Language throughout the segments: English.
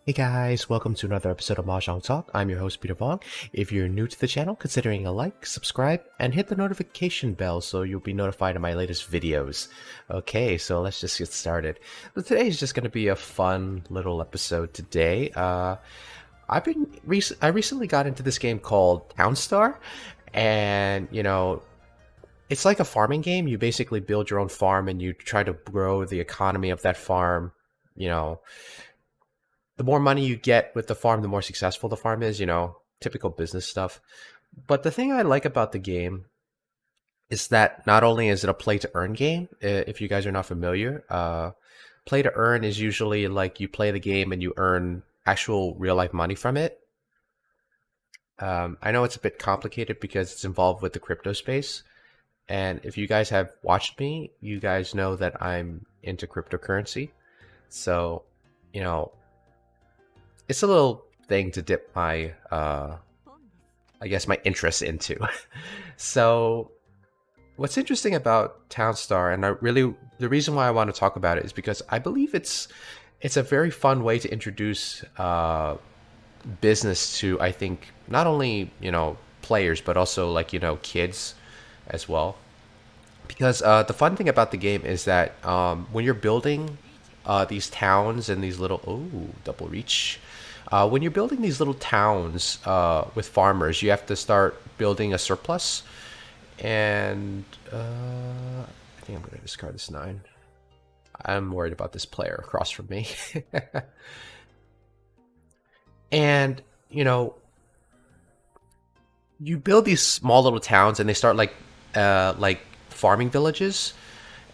Hey guys, welcome to another episode of Mahjong Talk. I'm your host Peter Vong. If you're new to the channel, considering a like, subscribe, and hit the notification bell so you'll be notified of my latest videos. Okay, so let's just get started. So today is just going to be a fun little episode today. I recently got into this game called Townstar, and it's like a farming game. You basically build your own farm and you try to grow the economy of that farm. You know, the more money you get with the farm, the more successful the farm is, typical business stuff. But the thing I like about the game is that not only is it a play to earn game, if you guys are not familiar, play to earn is usually like you play the game and you earn actual real life money from it. I know it's a bit complicated because it's involved with the crypto space. And if you guys have watched me, you guys know that I'm into cryptocurrency. So, you know, it's a little thing to dip my I guess my interest into. So what's interesting about Townstar, and the reason why I want to talk about it is because I believe it's a very fun way to introduce business to, I think, not only players but also like kids as well. Because the fun thing about the game is that when you're building these towns and these little double reach. When you're building these little towns with farmers, you have to start building a surplus. And I think I'm going to discard this 9. I'm worried about this player across from me. And, you build these small little towns and they start like farming villages.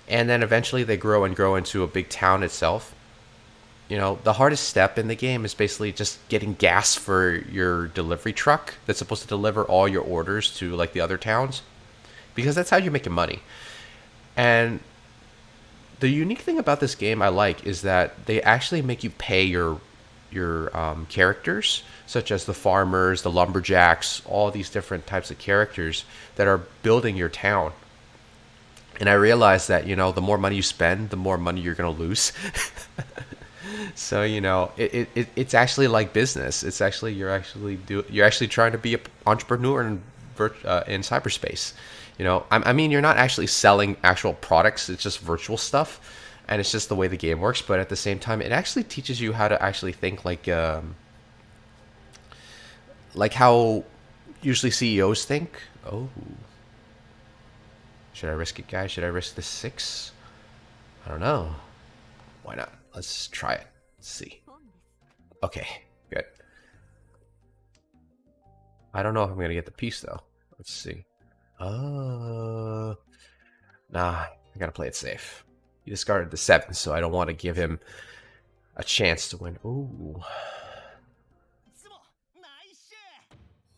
And then eventually they grow and grow into a big town itself. The hardest step in the game is basically just getting gas for your delivery truck that's supposed to deliver all your orders to like the other towns, because that's how you're making money. And the unique thing about this game I like is that they actually make you pay your characters, such as the farmers, the lumberjacks, all these different types of characters that are building your town. And I realized that the more money you spend, the more money you're gonna lose. So it's actually like business. It's actually you're actually trying to be an entrepreneur in cyberspace. I mean, you're not actually selling actual products. It's just virtual stuff, and it's just the way the game works. But at the same time, it actually teaches you how to actually think like how usually CEOs think. Oh, should I risk it, guys? Should I risk the 6? I don't know. Why not? Let's try it. Let's see. Okay, good. I don't know if I'm gonna get the piece though. Let's see. Uh, nah, I gotta play it safe. He discarded the 7, so I don't want to give him a chance to win. Ooh.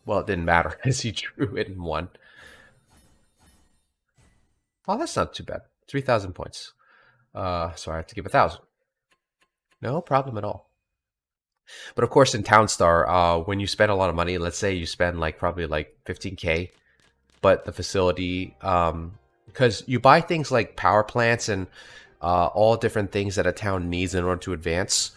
Well, it didn't matter as he drew it and won. Oh, that's not too bad. 3,000 points. So I have to give 1,000. No problem at all. But of course, in Townstar, when you spend a lot of money, let's say you spend like probably like 15K, but the facility, because you buy things like power plants and all different things that a town needs in order to advance.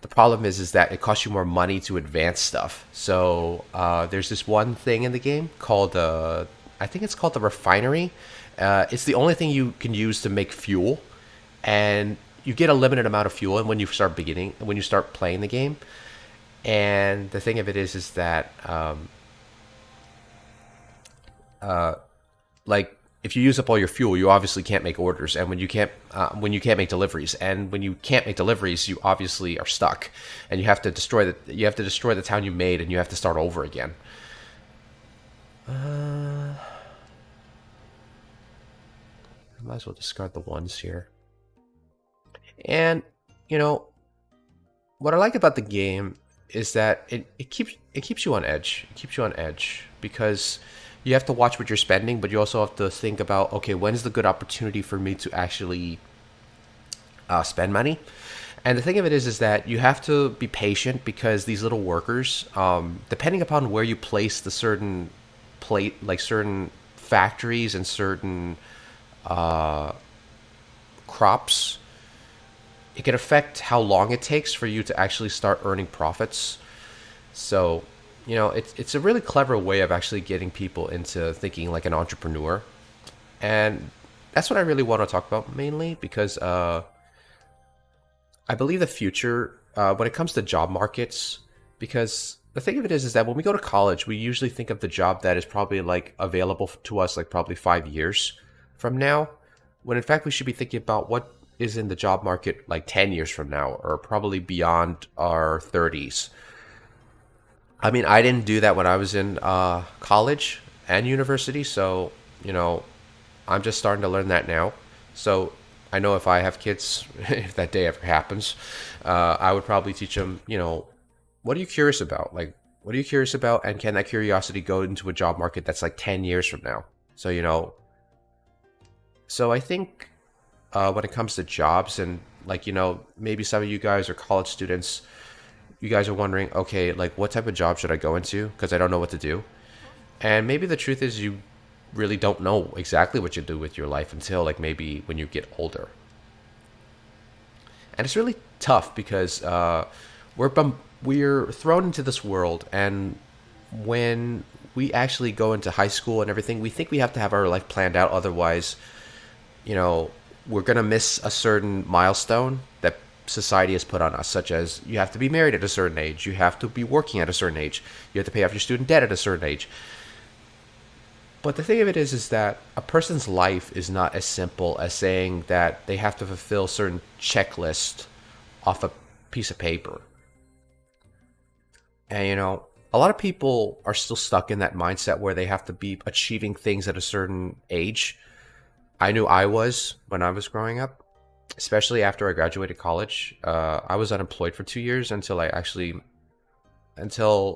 The problem is that it costs you more money to advance stuff. So there's this one thing in the game called I think it's called the refinery. It's the only thing you can use to make fuel, and you get a limited amount of fuel. And when you start playing the game, and the thing of it is that like if you use up all your fuel, you obviously can't make orders, and when you can't make deliveries, and when you can't make deliveries, you obviously are stuck, and you have to destroy the town you made, and you have to start over again. I might as well discard the 1s here. And you know what I like about the game is that it keeps you on edge. It keeps you on edge because you have to watch what you're spending, but you also have to think about, okay, when's the good opportunity for me to actually spend money? And the thing of it is that you have to be patient because these little workers, depending upon where you place the certain like certain factories and certain crops, it can affect how long it takes for you to actually start earning profits. So, it's a really clever way of actually getting people into thinking like an entrepreneur. And that's what I really want to talk about mainly because I believe the future when it comes to job markets, because the thing of it is that when we go to college, we usually think of the job that is probably like available to us like probably 5 years from now, when in fact we should be thinking about what is in the job market like 10 years from now or probably beyond our 30s. I mean, I didn't do that when I was in college and university, so you know, I'm just starting to learn that now. So I know if I have kids, if that day ever happens, I would probably teach them, what are you curious about? Like, what are you curious about? And can that curiosity go into a job market that's like 10 years from now? So, so I think when it comes to jobs and like, maybe some of you guys are college students, you guys are wondering, okay, like what type of job should I go into? Because I don't know what to do. And maybe the truth is you really don't know exactly what you do with your life until like maybe when you get older. And it's really tough because we're thrown into this world, and when we actually go into high school and everything, we think we have to have our life planned out. Otherwise, you know, we're gonna miss a certain milestone that society has put on us, such as you have to be married at a certain age, you have to be working at a certain age, you have to pay off your student debt at a certain age. But the thing of it is that a person's life is not as simple as saying that they have to fulfill certain checklist off a piece of paper. And a lot of people are still stuck in that mindset where they have to be achieving things at a certain age. I knew I was when I was growing up, especially after I graduated college. I was unemployed for 2 years until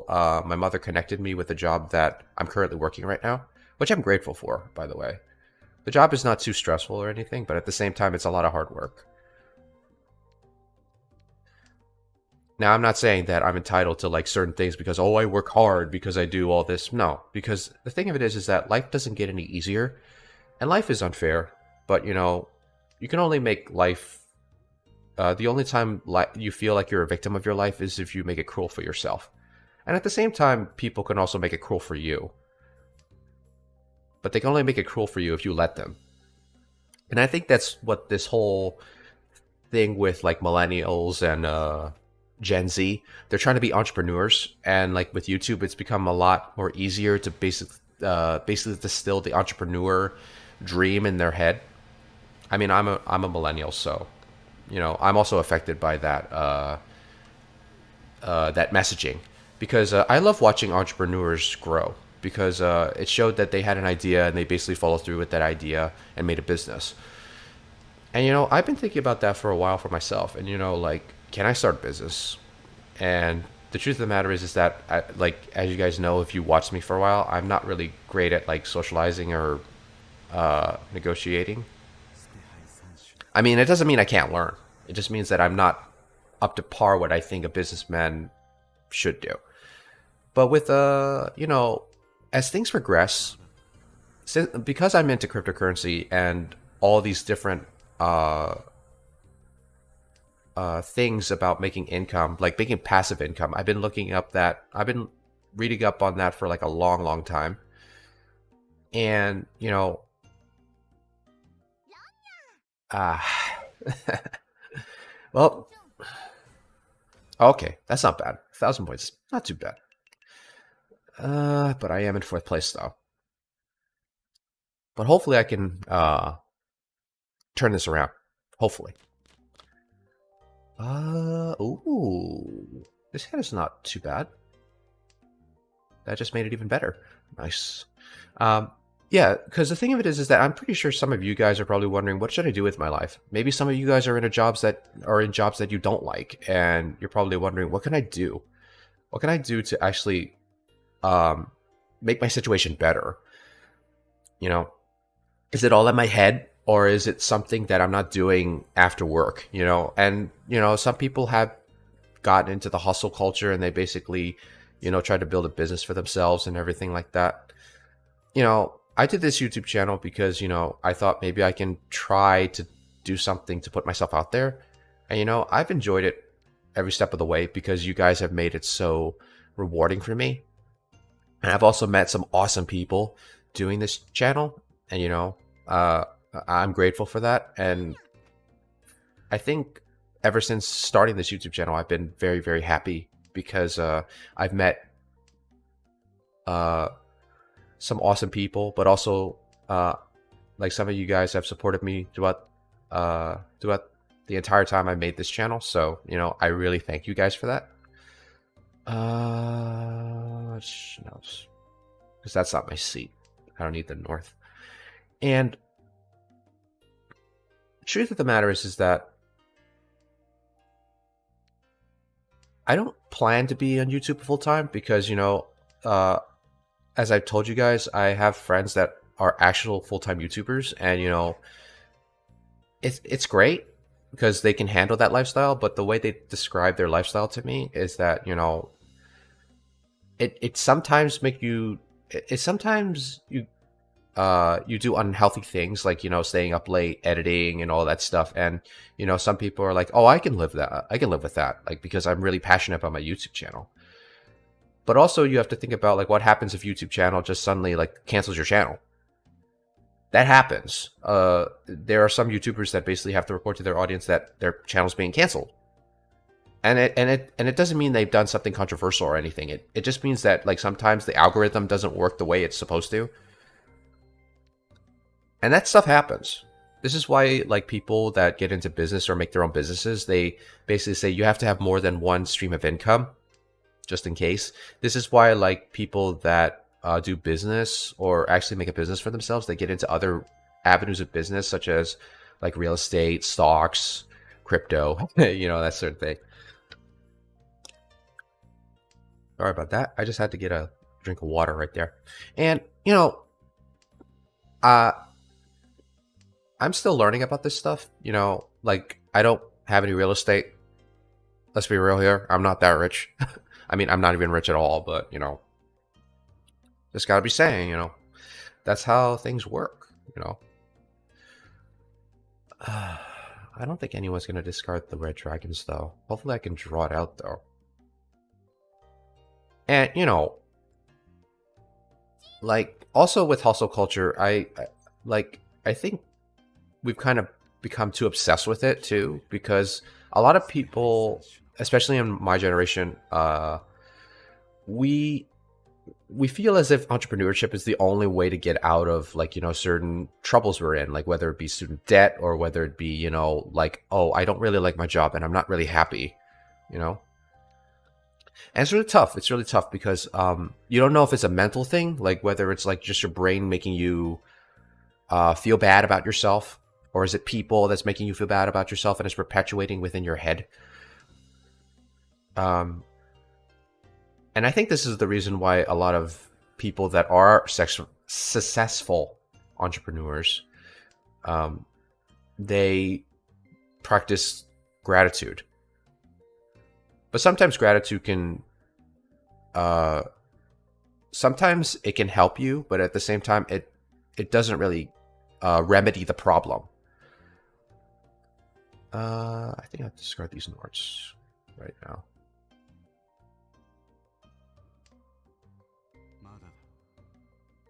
my mother connected me with a job that I'm currently working right now, which I'm grateful for, by the way. The job is not too stressful or anything, but at the same time, it's a lot of hard work. Now, I'm not saying that I'm entitled to like certain things because, oh, I work hard because I do all this. No, because the thing of it is that life doesn't get any easier and life is unfair. But, you can only make life, the only time you feel like you're a victim of your life is if you make it cruel for yourself. And at the same time, people can also make it cruel for you. But they can only make it cruel for you if you let them. And I think that's what this whole thing with like millennials and Gen Z, they're trying to be entrepreneurs, and like with YouTube, it's become a lot more easier to basically distill the entrepreneur dream in their head. I mean, I'm a millennial, so I'm also affected by that messaging because I love watching entrepreneurs grow because it showed that they had an idea and they basically followed through with that idea and made a business. And I've been thinking about that for a while for myself. And like, can I start a business? And the truth of the matter is that like as you guys know, if you watched me for a while, I'm not really great at like socializing or negotiating. I mean, it doesn't mean I can't learn. It just means that I'm not up to par what I think a businessman should do. But with as things progress, because I'm into cryptocurrency and all these different things about making income, like making passive income. I've been reading up on that for like a long, long time. And, uh, well, okay, that's not bad. 1,000 points, not too bad. But I am in fourth place though. But hopefully I can turn this around. Hopefully. Ooh. This head is not too bad. That just made it even better. Nice. Yeah, because the thing of it is that I'm pretty sure some of you guys are probably wondering, what should I do with my life? Maybe some of you guys are in jobs that you don't like, and you're probably wondering, what can I do? What can I do to actually make my situation better? Is it all in my head? Or is it something that I'm not doing after work, And, some people have gotten into the hustle culture and they basically, try to build a business for themselves and everything like that. I did this YouTube channel because, I thought maybe I can try to do something to put myself out there. And I've enjoyed it every step of the way because you guys have made it so rewarding for me. And I've also met some awesome people doing this channel, and uh, I'm grateful for that. And I think ever since starting this YouTube channel, I've been very, very happy because I've met uh, some awesome people, but also like some of you guys have supported me throughout the entire time I made this channel. So I really thank you guys for that. No, because that's not my seat. I don't need the north. And the truth of the matter is that I don't plan to be on YouTube full time because as I've told you guys, I have friends that are actual full time YouTubers, and it's great because they can handle that lifestyle. But the way they describe their lifestyle to me is that it sometimes make you it sometimes you do unhealthy things like staying up late editing and all that stuff, and some people are like, oh, I can live with that, like, because I'm really passionate about my YouTube channel. But also you have to think about like what happens if YouTube channel just suddenly like cancels your channel. That happens. There are some YouTubers that basically have to report to their audience that their channel's being canceled. And it doesn't mean they've done something controversial or anything. It just means that like sometimes the algorithm doesn't work the way it's supposed to. And that stuff happens. This is why like people that get into business or make their own businesses, they basically say you have to have more than one stream of income, just in case. This is why like people that do business or actually make a business for themselves, they get into other avenues of business such as like real estate, stocks, crypto, that sort of thing. Sorry about that. I just had to get a drink of water right there. And uh I'm still learning about this stuff. Like I don't have any real estate. Let's be real here. I'm not that rich. I mean, I'm not even rich at all, but just gotta be saying, that's how things work, I don't think anyone's gonna discard the red dragons though. Hopefully I can draw it out though. And like also with hustle culture, I think we've kind of become too obsessed with it too, because a lot of people, especially in my generation, we feel as if entrepreneurship is the only way to get out of like certain troubles we're in, like whether it be student debt or whether it be like, oh, I don't really like my job and I'm not really happy, and it's really tough. It's really tough because you don't know if it's a mental thing, like whether it's like just your brain making you feel bad about yourself, or is it people that's making you feel bad about yourself and it's perpetuating within your head. And I think this is the reason why a lot of people that are successful entrepreneurs, they practice gratitude. But sometimes gratitude can, sometimes it can help you, but at the same time, it doesn't really remedy the problem. I think I have to discard these Nords right now.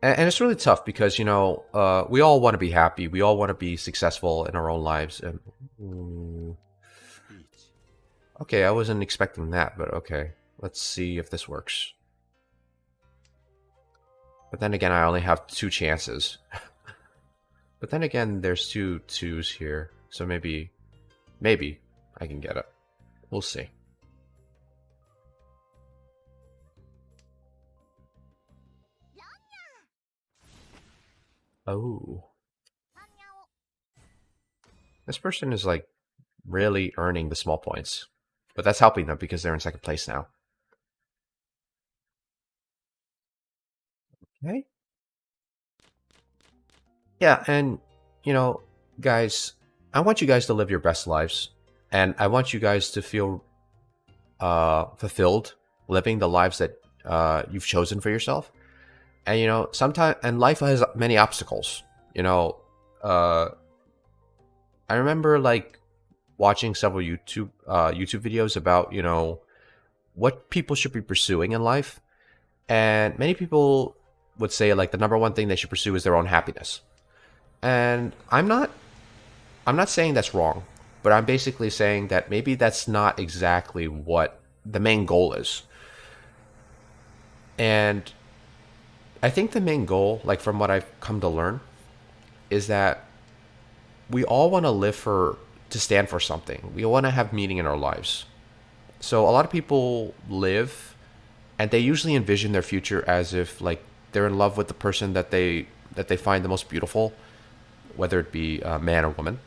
And it's really tough because, we all want to be happy. We all want to be successful in our own lives. And okay, I wasn't expecting that, but okay. Let's see if this works. But then again, I only have 2 chances. But then again, there's 2 2s here. So maybe I can get it. We'll see. Oh. This person is like really earning the small points. But that's helping them because they're in 2nd place now. Okay. Yeah, and guys, I want you guys to live your best lives, and I want you guys to feel fulfilled living the lives that you've chosen for yourself. And sometimes, and life has many obstacles. I remember like watching several YouTube videos about what people should be pursuing in life, and many people would say like the number one thing they should pursue is their own happiness. And I'm not saying that's wrong, but I'm basically saying that maybe that's not exactly what the main goal is. And I think the main goal, like from what I've come to learn, is that we all want to live for to stand for something. We want to have meaning in our lives. So a lot of people live and they usually envision their future as if like they're in love with the person that they find the most beautiful, whether it be a man or woman.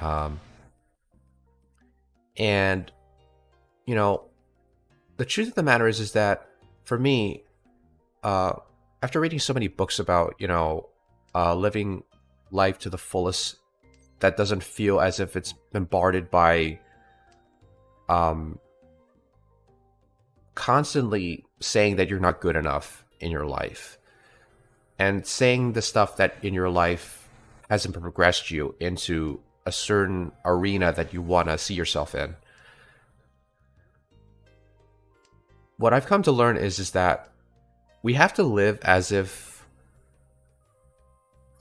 Um, and you know, the truth of the matter is that for me, uh, after reading so many books about living life to the fullest, that doesn't feel as if it's bombarded by um, constantly saying that you're not good enough in your life and saying the stuff that in your life hasn't progressed you into a certain arena that you want to see yourself in. What I've come to learn is that we have to live as if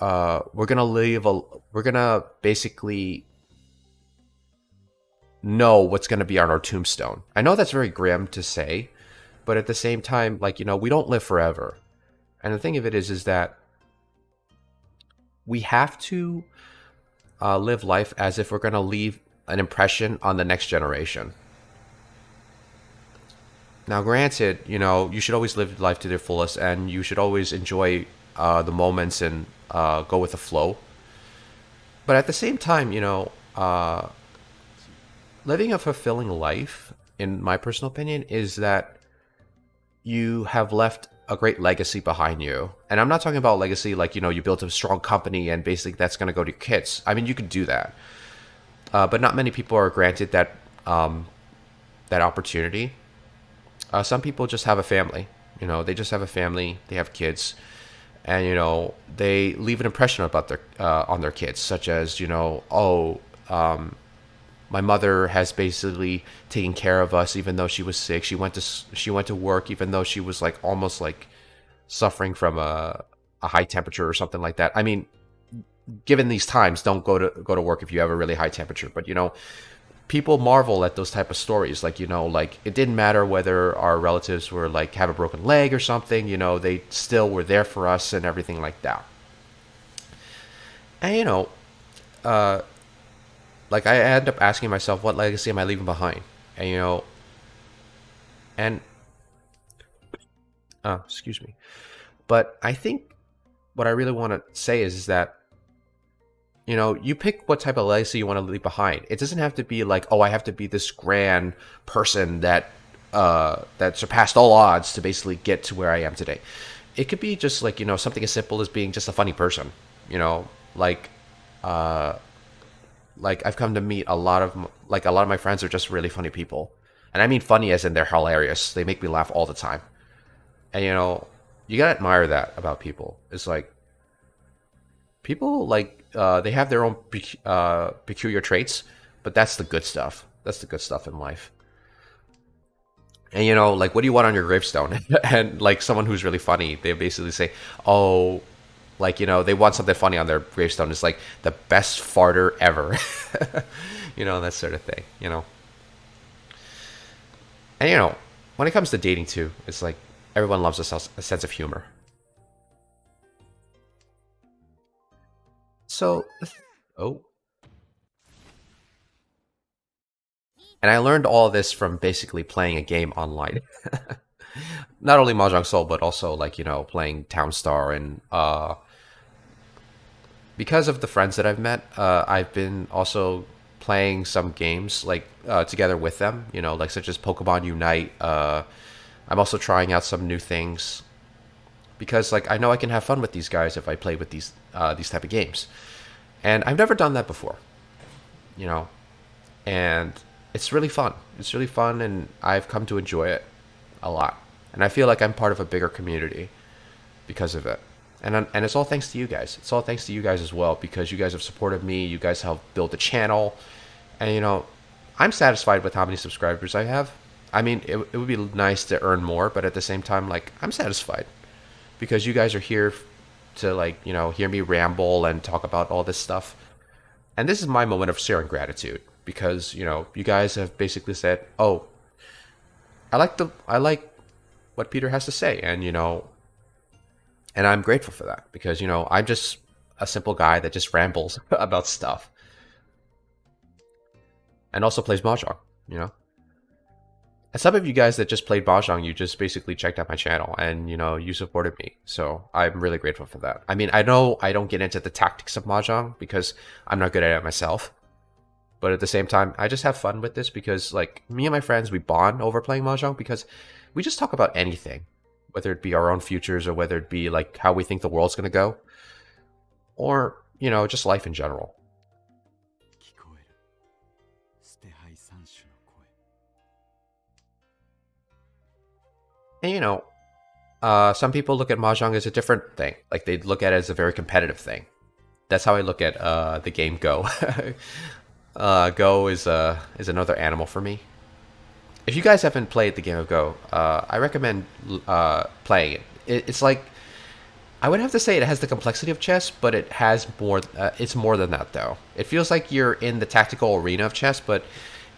we're gonna basically know what's gonna be on our tombstone. I know that's very grim to say, but at the same time, like we don't live forever. And the thing of it is that we have to live life as if we're gonna leave an impression on the next generation. Now, granted, you should always live life to their fullest, and you should always enjoy the moments and go with the flow. But at the same time, living a fulfilling life, in my personal opinion, is that you have left a great legacy behind you. And I'm not talking about legacy like, you built a strong company and basically that's going to go to your kids. I mean, you could do that. But not many people are granted that opportunity. Some people just have a family. They just have a family. They have kids, and they leave an impression about their on their kids, such as oh, my mother has basically taken care of us even though she was sick. She went to work even though she was like almost like suffering from a high temperature or something like that. I mean, given these times, don't go to work if you have a really high temperature. But people marvel at those type of stories, like like it didn't matter whether our relatives were like have a broken leg or something, they still were there for us and everything like that. And uh like I end up asking myself, what legacy am I leaving behind? And and excuse me, but I think what I really want to say is that you pick what type of legacy you want to leave behind. It doesn't have to be like, oh, I have to be this grand person that surpassed all odds to basically get to where I am today. It could be just like something as simple as being just a funny person. Like uh, like I've come to meet a lot of my friends are just really funny people, and I mean funny as in they're hilarious. They make me laugh all the time, and you gotta admire that about people. It's like people like they have their own peculiar traits, but that's the good stuff. That's the good stuff in life. And like, what do you want on your gravestone? And like someone who's really funny, they basically say, "Oh, like they want something funny on their gravestone. It's like the best farter ever," that sort of thing. And when it comes to dating too, it's like everyone loves a sense of humor. So, oh, and I learned all this from basically playing a game online. Not only Mahjong Soul, but also like playing Townstar, and because of the friends that I've met, I've been also playing some games like together with them. Like such as Pokemon Unite. I'm also trying out some new things because like I know I can have fun with these guys if I play with these type of games, and I've never done that before. You know, and it's really fun. It's really fun, and I've come to enjoy it a lot. And I feel like I'm part of a bigger community because of it. And it's all thanks to you guys. It's all thanks to you guys as well because you guys have supported me. You guys have built a channel. And I'm satisfied with how many subscribers I have. I mean, it would be nice to earn more, but at the same time, like, I'm satisfied because you guys are here to, like, hear me ramble and talk about all this stuff. And this is my moment of sharing gratitude because, you guys have basically said, "Oh, I like what Peter has to say." And I'm grateful for that because, I'm just a simple guy that just rambles about stuff and also plays Mahjong, you know? And some of you guys that just played Mahjong, you just basically checked out my channel and, you supported me. So I'm really grateful for that. I mean, I know I don't get into the tactics of Mahjong because I'm not good at it myself. But at the same time, I just have fun with this because, like, me and my friends, we bond over playing Mahjong because we just talk about anything, whether it be our own futures or whether it be, like, how we think the world's going to go or, just life in general. 聞こえる捨て牌三種の声 And, some people look at Mahjong as a different thing. Like, they look at it as a very competitive thing. That's how I look at the game Go. Go is another animal for me. If you guys haven't played the game of Go, I recommend playing it. It's like I would have to say it has the complexity of chess, but it has more. It's more than that, though. It feels like you're in the tactical arena of chess, but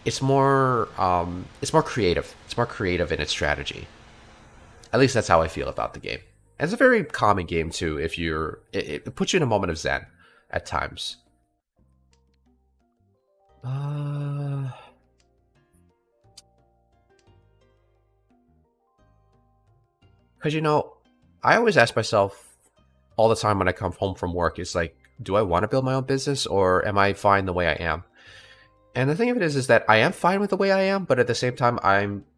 it's more. It's more creative. It's more creative in its strategy. At least that's how I feel about the game. And it's a very calming game too. If you're, it puts you in a moment of zen at times. Because I always ask myself all the time when I come home from work, it's like, do I want to build my own business or am I fine the way I am? And the thing of it is that I am fine with the way I am, but at the same time,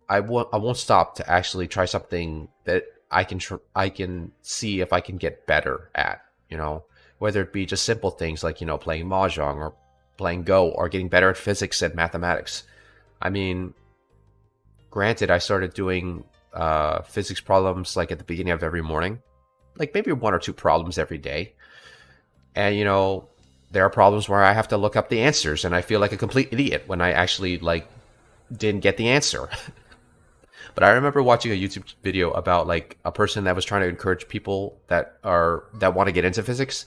I won't stop to actually try something that I can see if I can get better at. Whether it be just simple things like playing mahjong or playing Go or getting better at physics and mathematics. I mean, granted, I started doing physics problems like at the beginning of every morning, like maybe one or two problems every day, and there are problems where I have to look up the answers and I feel like a complete idiot when I actually like didn't get the answer. But I remember watching a YouTube video about like a person that was trying to encourage people that want to get into physics.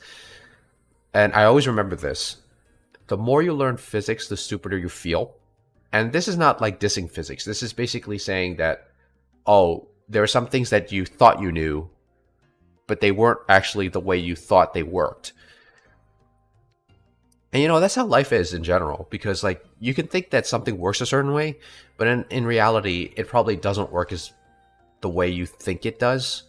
And I always remember this. The more you learn physics, the stupider you feel. And this is not like dissing physics. This is basically saying that, oh, there are some things that you thought you knew, but they weren't actually the way you thought they worked. And that's how life is in general, because like you can think that something works a certain way, but in reality, it probably doesn't work as the way you think it does.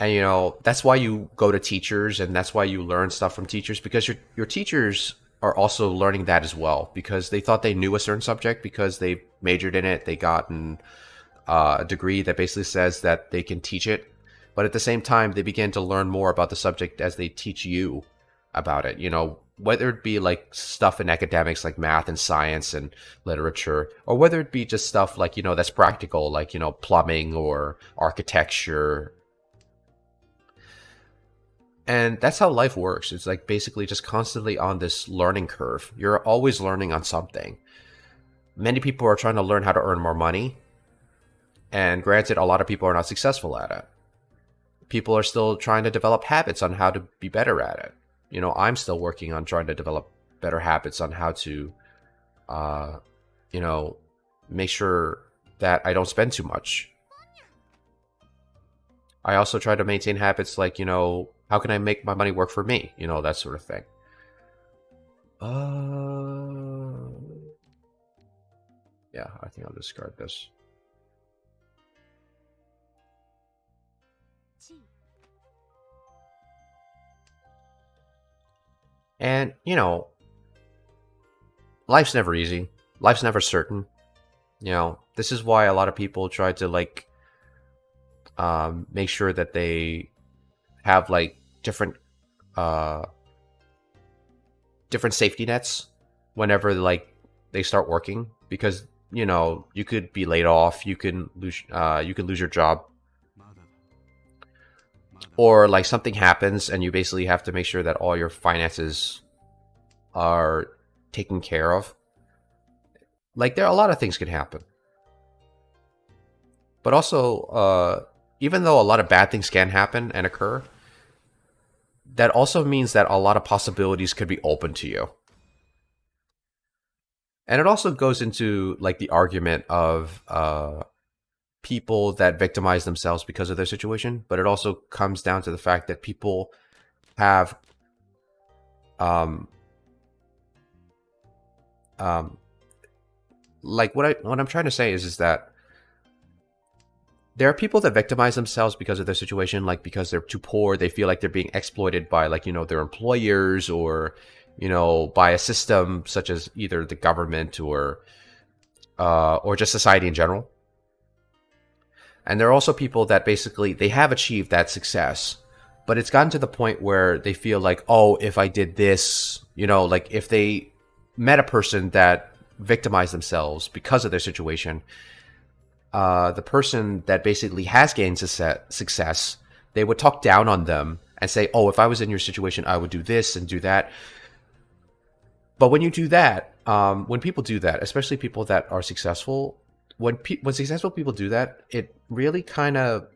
And that's why you go to teachers and that's why you learn stuff from teachers, because your teachers are also learning that as well, because they thought they knew a certain subject because they majored in it, they gotten a degree that basically says that they can teach it. But at the same time, they begin to learn more about the subject as they teach you about it. Whether it be like stuff in academics like math and science and literature, or whether it be just stuff like, that's practical, like, plumbing or architecture. And that's how life works. It's like basically just constantly on this learning curve. You're always learning on something. Many people are trying to learn how to earn more money. And granted, a lot of people are not successful at it. People are still trying to develop habits on how to be better at it. I'm still working on trying to develop better habits on how to, make sure that I don't spend too much. I also try to maintain habits like, how can I make my money work for me? That sort of thing. Yeah, I think I'll discard this. And, life's never easy. Life's never certain. This is why a lot of people try to like make sure that they have like different safety nets whenever like they start working, because you could be laid off, you can lose your job, or like something happens and you basically have to make sure that all your finances are taken care of. Like there are a lot of things can happen, but also even though a lot of bad things can happen and occur, that also means that a lot of possibilities could be open to you. And it also goes into like the argument of people that victimize themselves because of their situation, but it also comes down to the fact that people have um, um, like what I'm trying to say is that there are people that victimize themselves because of their situation, like because they're too poor, they feel like they're being exploited by like their employers or by a system such as either the government or just society in general. And there are also people that basically they have achieved that success, but it's gotten to the point where they feel like, oh, if I did this, like if they met a person that victimized themselves because of their situation, the person that basically has gained success, they would talk down on them and say, oh, if I was in your situation, I would do this and do that. But when you do that, when people do that, especially people that are successful, when successful people do that, it really kind of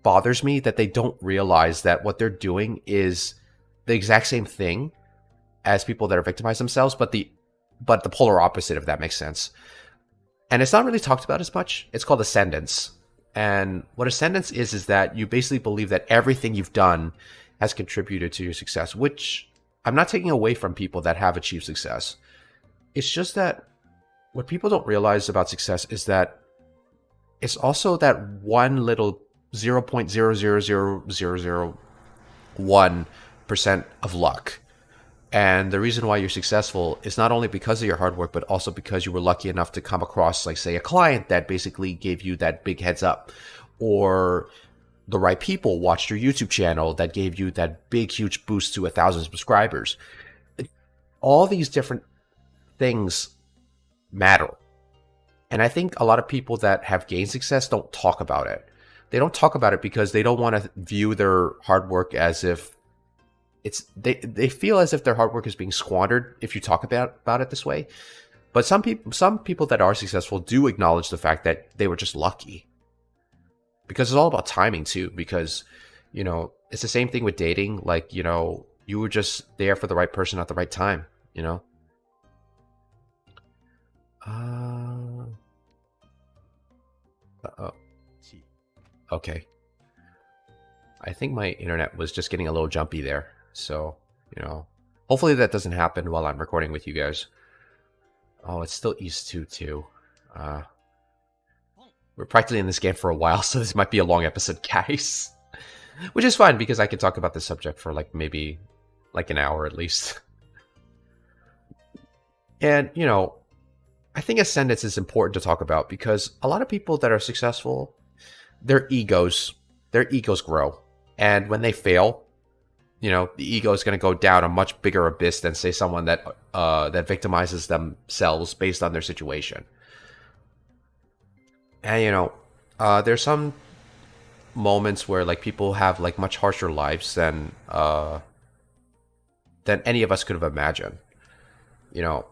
bothers me that they don't realize that what they're doing is the exact same thing as people that are victimized themselves, but the polar opposite, if that makes sense. And it's not really talked about as much. It's called ascendance. And what ascendance is that you basically believe that everything you've done has contributed to your success, which I'm not taking away from people that have achieved success. It's just that what people don't realize about success is that it's also that one little 0.0000001% of luck. And the reason why you're successful is not only because of your hard work, but also because you were lucky enough to come across, like, say, a client that basically gave you that big heads up, or the right people watched your YouTube channel that gave you that big, huge boost to 1,000 subscribers. All these different things matter. And I think a lot of people that have gained success don't talk about it. They don't talk about it because they don't want to view their hard work as if they feel as if their hard work is being squandered if you talk about it this way. But some people that are successful do acknowledge the fact that they were just lucky. Because it's all about timing too, because it's the same thing with dating, like, you were just there for the right person at the right time, Uh oh. Okay. I think my internet was just getting a little jumpy there. So, hopefully that doesn't happen while I'm recording with you guys. Oh, it's still East 2 too. Uh, we're practically in this game for a while, so this might be a long episode, guys. Which is fine because I can talk about this subject for like maybe like an hour at least. And, I think ascendance is important to talk about because a lot of people that are successful, their egos grow. And when they fail, the ego is going to go down a much bigger abyss than, say, someone that victimizes themselves based on their situation. And there's some moments where like people have like much harsher lives than any of us could have imagined. You know,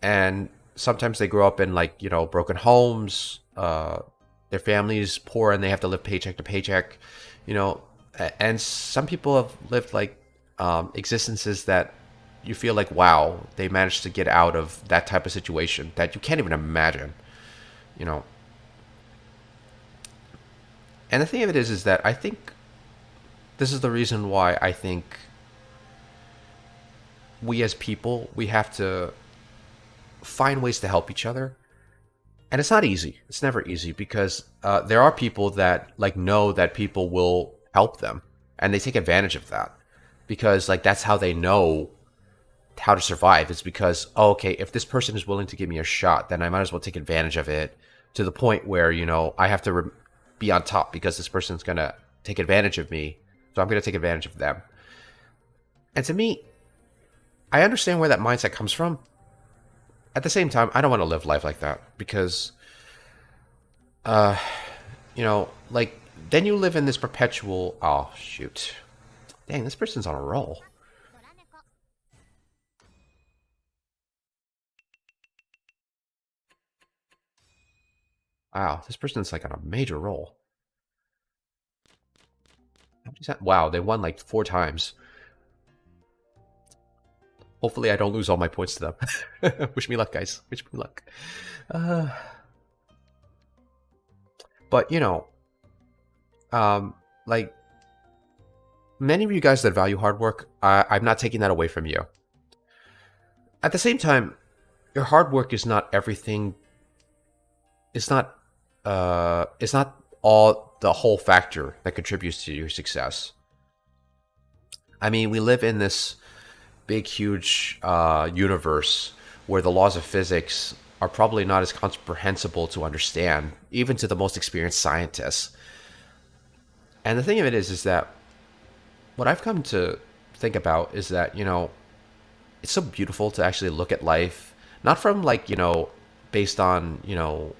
and sometimes they grow up in like broken homes. Their family's poor and they have to live paycheck to paycheck. And some people have lived like existences that you feel like, wow, they managed to get out of that type of situation that you can't even imagine. You know, and the thing of it is that I think this is the reason why I think we as people we have to find ways to help each other. And it's not easy. It's never easy because there are people that like know that people will help them, and they take advantage of that because like that's how they know how to survive. It's because, oh, okay, if this person is willing to give me a shot, then I might as well take advantage of it to the point where I have to be on top because this person's gonna take advantage of me, so I'm gonna take advantage of them. And to me, I understand where that mindset comes from. At the same time, I don't want to live life like that because, like then you live in this perpetual. Oh shoot, dang, this person's on a roll. Wow, this person's like on a major roll. Wow, they won like 4 times. Hopefully, I don't lose all my points to them. Wish me luck, guys. Wish me luck. Uh, but um, like many of you guys that value hard work, I'm not taking that away from you. At the same time, your hard work is not everything. It's not. It's not all the whole factor that contributes to your success. I mean, we live in this big, huge universe where the laws of physics are probably not as comprehensible to understand, even to the most experienced scientists. And the thing of it is that what I've come to think about is that, it's so beautiful to actually look at life, not from like, based on,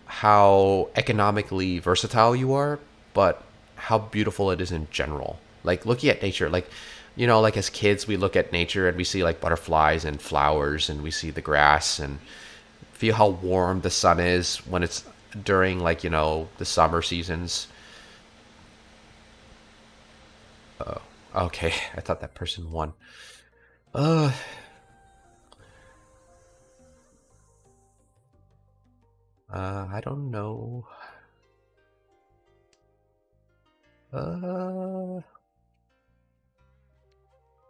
how economically versatile you are, but how beautiful it is in general. Like looking at nature, like like as kids we look at nature and we see like butterflies and flowers and we see the grass and feel how warm the sun is when it's during like the summer seasons. Okay, I thought that person won. Uh, I don't know. Uh,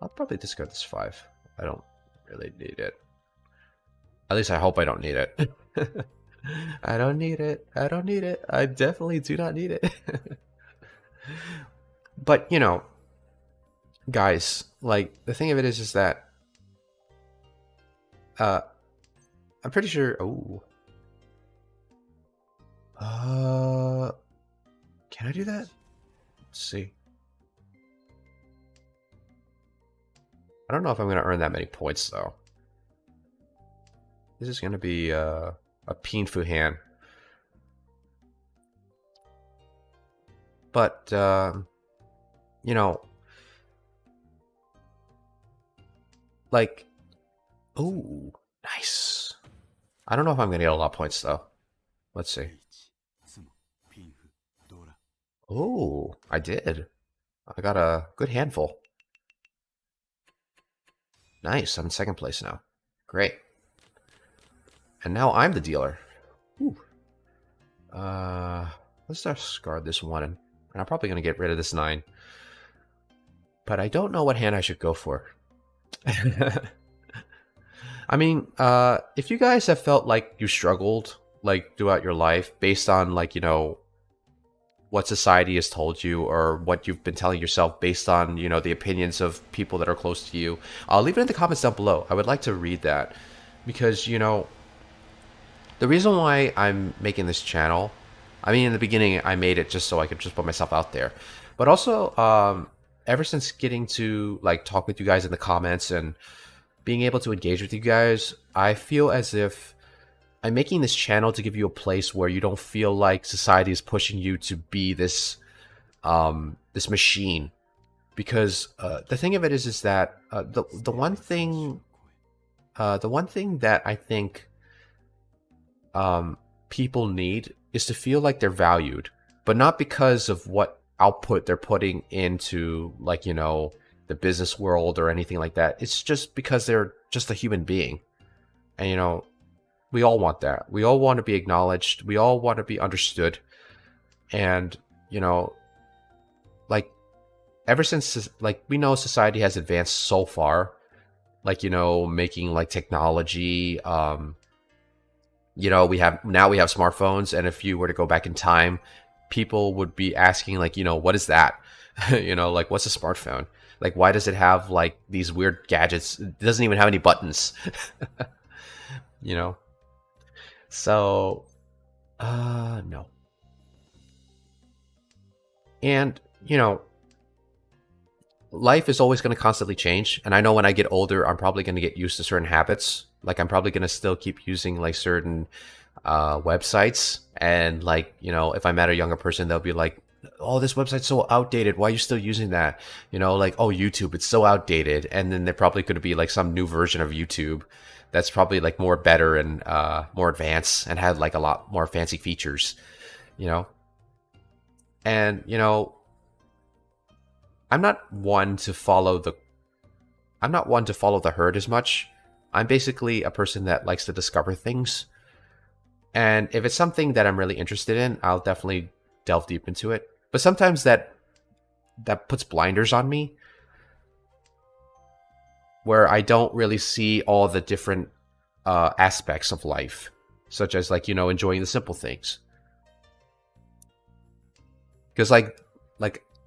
I'll probably discard this 5. I don't really need it. At least I hope I don't need it. I don't need it. I don't need it. I definitely do not need it. But, guys, like the thing of it is that uh I'm pretty sure uh can I do that? Let's see. I don't know if I'm gonna earn that many points though. This is gonna be a painful hand. But you know, like, oh, nice. I don't know if I'm gonna get a lot of points though. Let's see. ツモピンフドラ Oh, I did. I got a good handful. Nice. I'm in second place now. Great. And now I'm the dealer. Whew. Let's discard this one, and I'm probably gonna get rid of this 9. But I don't know what hand I should go for. I mean, if you guys have felt like you struggled like throughout your life based on like what society has told you or what you've been telling yourself based on the opinions of people that are close to you, I'll leave it in the comments down below. I would like to read that because the reason why I'm making this channel, I mean, in the beginning, I made it just so I could just put myself out there. But also, ever since getting to like talk with you guys in the comments and being able to engage with you guys, I feel as if I'm making this channel to give you a place where you don't feel like society is pushing you to be this this machine. Because the thing of it is that the one thing that I think people need is to feel like they're valued, but not because of what output they're putting into like the business world or anything like that. It's just because they're just a human being, and we all want that. We all want to be acknowledged. We all want to be understood, and like ever since like we know society has advanced so far, like making like technology we have smartphones, and if you were to go back in time, people would be asking like what is that? Like what's a smartphone? Like why does it have like these weird gadgets? It doesn't even have any buttons. you know so no. And life is always going to constantly change, and I know when I get older I'm probably going to get used to certain habits. Like I'm probably going to still keep using like certain websites, and like if I met a younger person, they'll be like, oh, this website's so outdated, why are you still using that? Like, oh, YouTube, it's so outdated. And then there probably could be like some new version of YouTube that's probably like more better and more advanced and had like a lot more fancy features, you know. And I'm not one to follow the I'm not one to follow the herd as much. I'm basically a person that likes to discover things. And if it's something that I'm really interested in, I'll definitely delve deep into it. But sometimes that puts blinders on me where I don't really see all the different aspects of life, such as like enjoying the simple things. Because like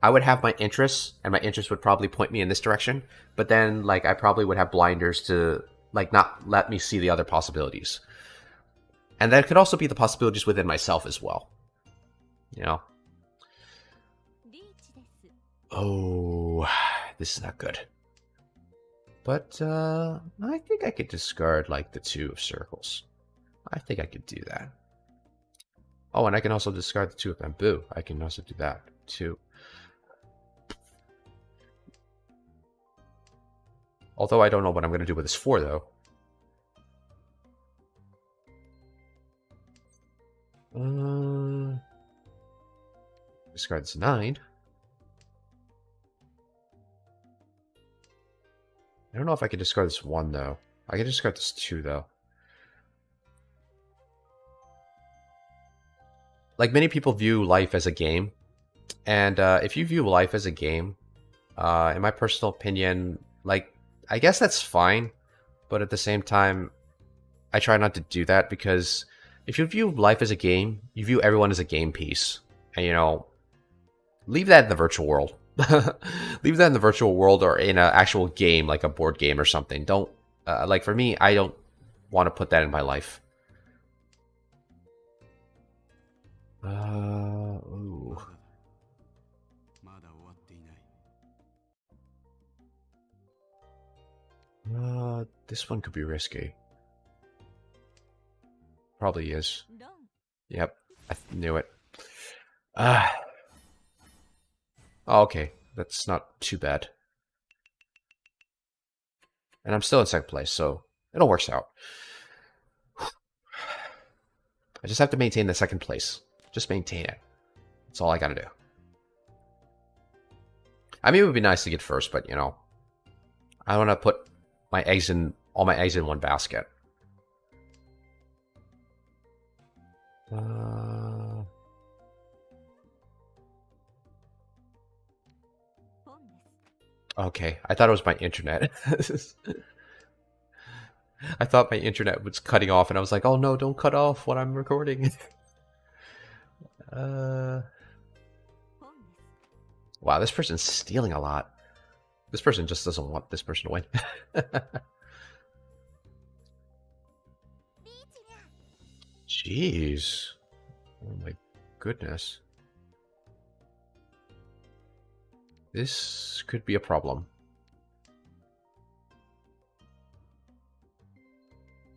I would have my interests, and my interests would probably point me in this direction, but then like I probably would have blinders to like not let me see the other possibilities, and that could also be the possibilities within myself as well. You know. Oh, this is not good. But I think I could discard like the 2 of circles. I think I could do that. Oh, and I can also discard the 2 of bamboo. I can also do that too. Although I don't know what I'm going to do with this 4, though. Discard this 9. I don't know if I can discard this 1, though. I can discard this 2, though. Like, many people view life as a game. And if you view life as a game, in my personal opinion, like, I guess that's fine. But at the same time, I try not to do that, because if you view life as a game, you view everyone as a game piece. And, leave that in the virtual world. Leave that in the virtual world or in an actual game, like a board game or something. Don't, like for me, I don't want to put that in my life. Ooh. This one could be risky. Probably is. Yep, I knew it. Oh, okay, that's not too bad. And I'm still in second place, so it all works out. I just have to maintain the second place. Just maintain it. That's all I gotta do. I mean, it would be nice to get first, but I want to put all my eggs in one basket. Okay, I thought it was my internet. I thought my internet was cutting off, and I was like, "Oh no, don't cut off when I'm recording." Wow, this person's stealing a lot. This person just doesn't want this person to win. Jeez. Oh my goodness. This could be a problem.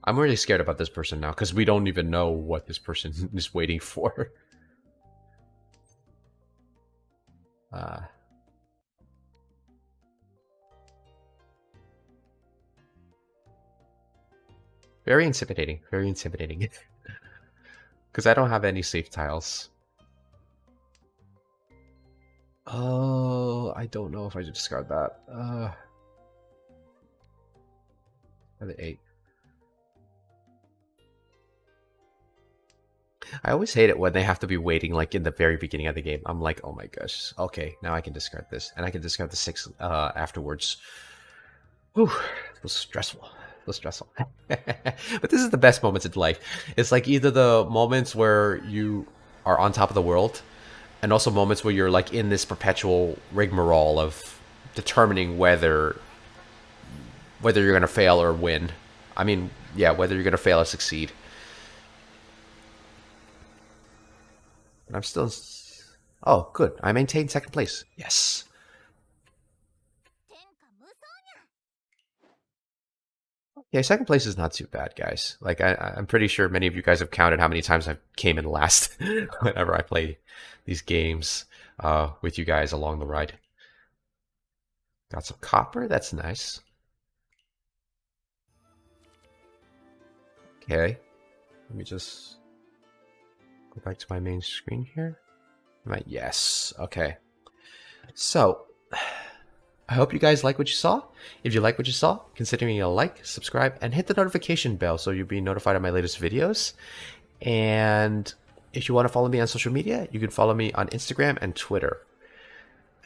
I'm really scared about this person now, because we don't even know what this person is waiting for. Very intimidating. Very intimidating. Because I don't have any safe tiles. Oh, I don't know if I should discard that. The 8. I always hate it when they have to be waiting like in the very beginning of the game. I'm like, oh my gosh. Okay, now I can discard this. And I can discard the 6 afterwards. Whew, it was stressful. It was stressful. But this is the best moments in life. It's like either the moments where you are on top of the world, and also moments where you're like in this perpetual rigmarole of determining whether you're gonna fail or win. I mean, yeah, whether you're gonna fail or succeed. And I'm still. Oh, good. I maintained second place. Yes. Yeah, second place is not too bad, guys. Like I'm pretty sure many of you guys have counted how many times I came in last whenever I play these games with you guys along the ride. Got some copper. That's nice. Okay. Let me just go back to my main screen here. Right, yes. Okay. So, I hope you guys like what you saw. If you like what you saw, consider me a like, subscribe, and hit the notification bell so you'll be notified of my latest videos. And if you want to follow me on social media, you can follow me on Instagram and Twitter.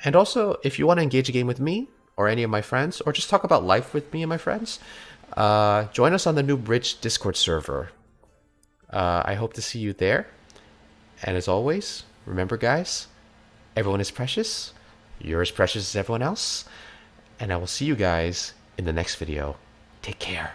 And also, if you want to engage a game with me or any of my friends, or just talk about life with me and my friends, join us on the new Bridge Discord server. I hope to see you there. And as always, remember, guys, everyone is precious. You're as precious as everyone else. And I will see you guys in the next video. Take care.